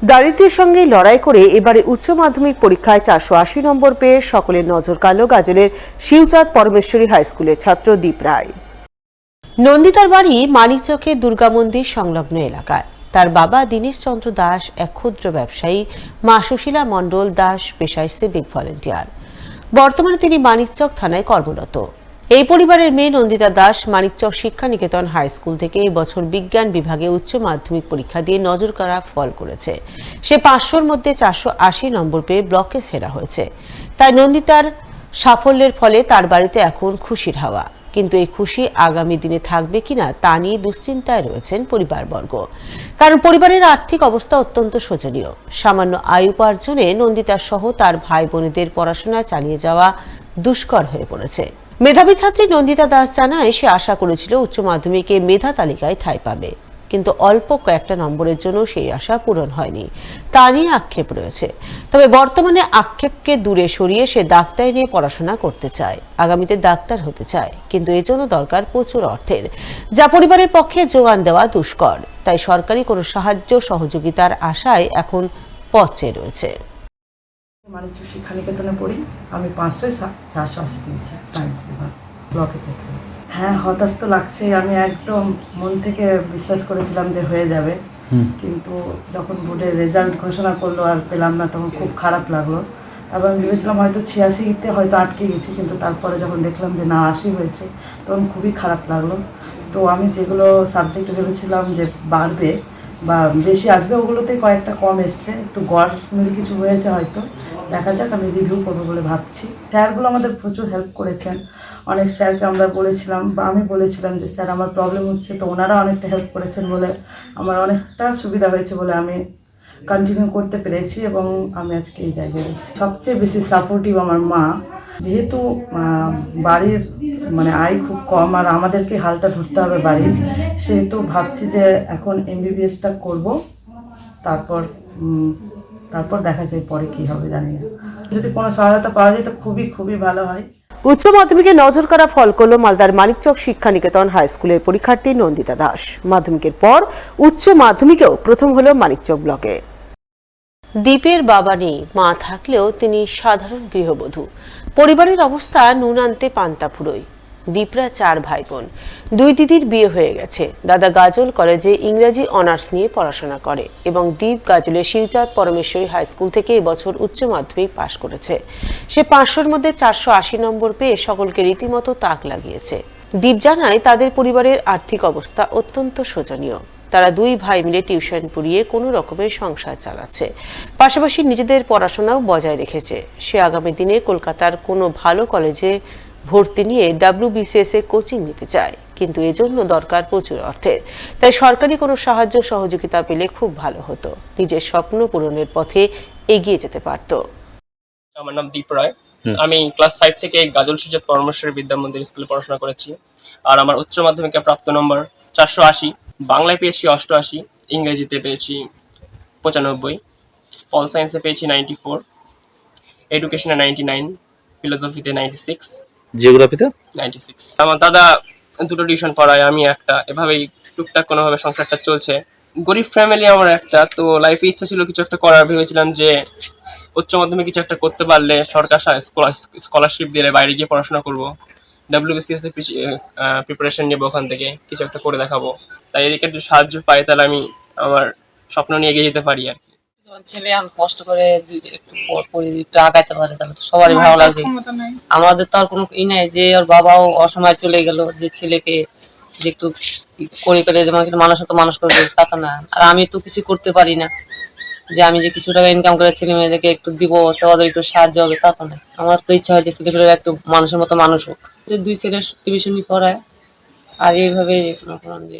দারিদ্র্যের সঙ্গে লড়াই করে এবারে উচ্চ মাধ্যমিক পরীক্ষায় 480 নম্বর পেয়ে সকলের নজর কাড়ল গাজলের শিবচাঁদ পরমেশ্বরী হাই স্কুলের ছাত্র দীপ রায়। নন্দিতার বাড়ি মানিকচকের দুর্গা মন্দির সংলগ্ন এলাকায়। তার বাবা দীনেশ চন্দ্র দাস এক ক্ষুদ্র ব্যবসায়ী, মা সুশীলা মণ্ডল দাস পেশায় সিভিক ভলেন্টিয়ার। বর্তমানে তিনি মানিকচক থানায় কর্মরত। এই পরিবারের মেয়ে নন্দিতা দাস মানিকচক শিক্ষা নিকেতন হাই স্কুল থেকে এই বছর বিজ্ঞান বিভাগে উচ্চ মাধ্যমিক পরীক্ষা দিয়ে নজর কাড়া ফল করেছে। সে 500-র মধ্যে 480 নম্বর পেয়ে ব্লকে সেরা হয়েছে। তাই নন্দিতার সাফল্যের ফলে তার বাড়িতে এখন খুশির হাওয়া। কিন্তু এই খুশি আগামী দিনে থাকবে কিনা তা নিয়ে দুশ্চিন্তায় রয়েছেন পরিবারবর্গ। কারণ পরিবারের আর্থিক অবস্থা অত্যন্ত শোচনীয়। সামান্য আয় উপার্জনে নন্দিতা সহ তার ভাই বোনেদের পড়াশোনা চালিয়ে যাওয়া দুষ্কর হয়ে পড়েছে। মেধাবী ছাত্রী নন্দিতা দাস জানায়, সে আশা করেছিল উচ্চ মাধ্যমিকে মেধা তালিকায় ঠাঁই পাবে, কিন্তু অল্প কয়েকটা নম্বরের জন্য সেই আশা পূরণ হয়নি। তা নিয়ে আক্ষেপ রয়েছে। তবে বর্তমানে আক্ষেপকে দূরে সরিয়ে সে ডাক্তারি নিয়ে পড়াশোনা করতে চায়, আগামীতে ডাক্তার হতে চায়। কিন্তু এজন্য দরকার প্রচুর অর্থের, যা পরিবারের পক্ষে জোগান দেওয়া দুষ্কর। তাই সরকারি কোনো সাহায্য সহযোগিতার আশায় এখন পথ চেয়ে রয়েছে। মানিকচক শিক্ষা নিকেতনে পড়ি। আমি 500-480 পেয়েছি সায়েন্স বিভাগ ব্লকে প্রথমে। হ্যাঁ, হতাশ তো লাগছে। আমি একদম মন থেকে বিশ্বাস করেছিলাম যে হয়ে যাবে, কিন্তু যখন বোর্ডের রেজাল্ট ঘোষণা করলো আর পেলাম না, তখন খুব খারাপ লাগলো। তারপর আমি ভেবেছিলাম হয়তো 86-তে হয়তো আটকে গেছি, কিন্তু তারপরে যখন দেখলাম যে না 80 হয়েছে, তখন খুবই খারাপ লাগলো। তো আমি যেগুলো সাবজেক্ট ভেবেছিলাম যে বাড়বে বা বেশি আসবে, ওগুলোতে কয়েকটা কম এসছে, একটু গড় মিল কিছু হয়েছে হয়তো। দেখা যাক, আমি রিভিউ করবো বলে ভাবছি। স্যারগুলো আমাদের প্রচুর হেল্প করেছেন। অনেক স্যারকে আমরা বলেছিলাম বা আমি বলেছিলাম যে স্যার আমার প্রবলেম হচ্ছে, তো ওনারা অনেকটা হেল্প করেছেন বলে আমার অনেকটা সুবিধা হয়েছে বলে আমি কন্টিনিউ করতে পেরেছি এবং আমি আজকে এই জায়গায় আছি। সবচেয়ে বেশি সাপোর্টিভ আমার মা। যেহেতু বাড়ির আয় খুব কম আর আমাদেরকে হালটা ধরতে হবে বাড়ির, সেহেতু ভাবছি যে এখন MBBSটা করব, তারপর দেখা যায় পরে কি হবে জানি না। যদি কোনো সহায়তা পাওয়া যায় তো খুবই খুবই ভালো হয়। উচ্চ মাধ্যমিকে নজর কাড়া ফল করল মালদার মানিকচক শিক্ষা নিকেতন হাই স্কুলের পরীক্ষার্থী নন্দিতা দাস। মাধ্যমিকের পর উচ্চ মাধ্যমিকেও প্রথম হলো মানিকচক ব্লকে। দীপের বাবা নেই, মা থাকলেও তিনি সাধারণ গৃহবধূ। পরিবারের অবস্থা নুন আনতে পান্তা ফুরোয়। দীপরা 4 ভাই বোন, 2 দিদির বিয়ে হয়ে গেছে। দাদা গাজল কলেজে ইংরেজি অনার্স নিয়ে পড়াশোনা করে এবং দীপ গাজলের শিবচাঁদ পরমেশ্বরী হাই স্কুল থেকে এবছর উচ্চ মাধ্যমিক পাশ করেছে। সে 500-র মধ্যে 480 নম্বর পেয়ে সকলকে রীতিমতো তাক লাগিয়েছে। দীপ জানায়, তাদের পরিবারের আর্থিক অবস্থা অত্যন্ত শোচনীয়। তারা 2 ভাই মিলে টিউশন পড়িয়ে কোনো রকমের সংসার চালাচ্ছে, পাশাপাশি নিজেদের পড়াশোনাও বজায় রেখেছে। সে আগামী দিনে কলকাতার কোনো ভালো কলেজে ভর্তি নিয়ে WBCS কোচিং নিতে চায়, কিন্তু এজন্য দরকার প্রচুর অর্থের। তাই সরকারি কোনো সাহায্য সহযোগিতা পেলে খুব ভালো হতো, নিজের স্বপ্ন পূরণের পথে এগিয়ে যেতে পারত। আমার নাম দীপ রায়। আমি ক্লাস 5 থেকে গাজল শিবচাঁদ পরমেশ্বরী বিদ্যা মন্দির স্কুলে পড়াশোনা করেছি। আর আমার উচ্চ মাধ্যমিকে প্রাপ্ত নম্বর 480। বাংলায় পেয়েছি 88, ইংরেজিতে পেয়েছি 95, পল সায়েন্সে পেয়েছি 94, এডুকেশনে 99, ফিলোসফিতে 96, জিওগ্রাফিতে 96। আমার দাদা 2টো টিউশন পড়ায়, আমি একটা। এভাবেই টুকটাক কোনোভাবে সংসারটা চলছে। গরিব ফ্যামিলি আমার একটা, তো লাইফে ইচ্ছা ছিল কিছু একটা করার। ভেবেছিলাম যে উচ্চ মাধ্যমিক কিছু একটা করতে পারলে সরকার স্কলারশিপ দিলে বাইরে গিয়ে পড়াশোনা করবো, WBCS এর প্রিপারেশন নেবো, ওখান থেকে কিছু একটা করে দেখাবো। তাই এদিকে একটু সাহায্য পাই, তাহলে আমি আমার স্বপ্ন নিয়ে এগিয়ে যেতে পারি আর কি। ছেলে আর কষ্ট করে একটু আগাইতে পারে তাহলে তো সবারই ভালো লাগে। আমাদের তো আর কোনো নাই যে ওর বাবাও অসময় চলে গেল, যে ছেলেকে যে একটু করে যেমন মানুষ করবে তা তো না। আর আমি তো কিছু করতে পারি না যে আমি যে কিছু টাকা ইনকাম করে ছেলে মেয়েদেরকে একটু দিব, তো ওদের একটু সাহায্য হবে তা তো না। আমার তো ইচ্ছা হয় যে ছেলেপেলে একটু মানুষের মতো মানুষ হোক। যে 2 ছেলে টিউশনি পড়ায় আর এইভাবে যে